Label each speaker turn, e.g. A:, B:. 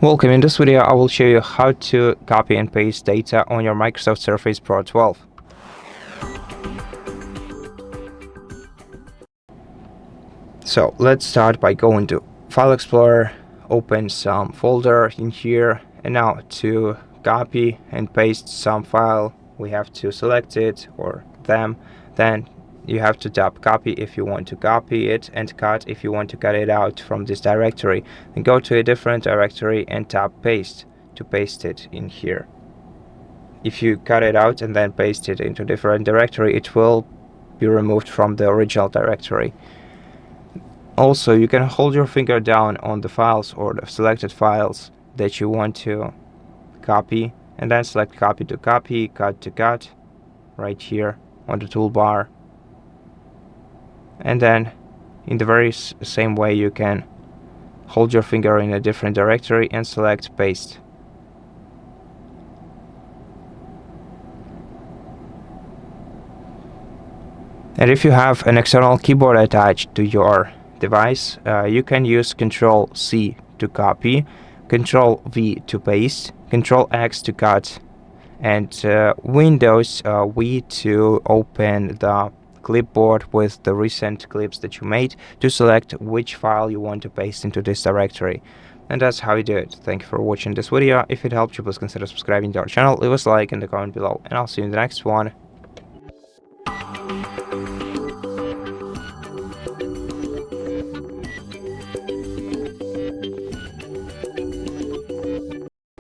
A: Welcome. In this video, I will show you how to copy and paste data on your Microsoft Surface Pro 12. So let's start by going to File Explorer, open some folder in here, and now to copy and paste some file, we have to select it or them, then you have to tap copy if you want to copy it, and cut if you want to cut it out from this directory. Then go to a different directory and tap paste to paste it in here. If you cut it out and then paste it into a different directory, it will be removed from the original directory. Also, you can hold your finger down on the files or the selected files that you want to copy, and then select copy to copy, cut to cut right here on the toolbar. And then in the very same way, you can hold your finger in a different directory and select paste. And if you have an external keyboard attached to your device, you can use Ctrl+C to copy, Ctrl+V to paste, Ctrl+X to cut, and Windows+V to open the clipboard with the recent clips that you made to select which file you want to paste into this directory. And that's how you do it. Thank you for watching this video. If it helped you, please consider subscribing to our channel, leave us a like in the comment below, and I'll see you in the next one.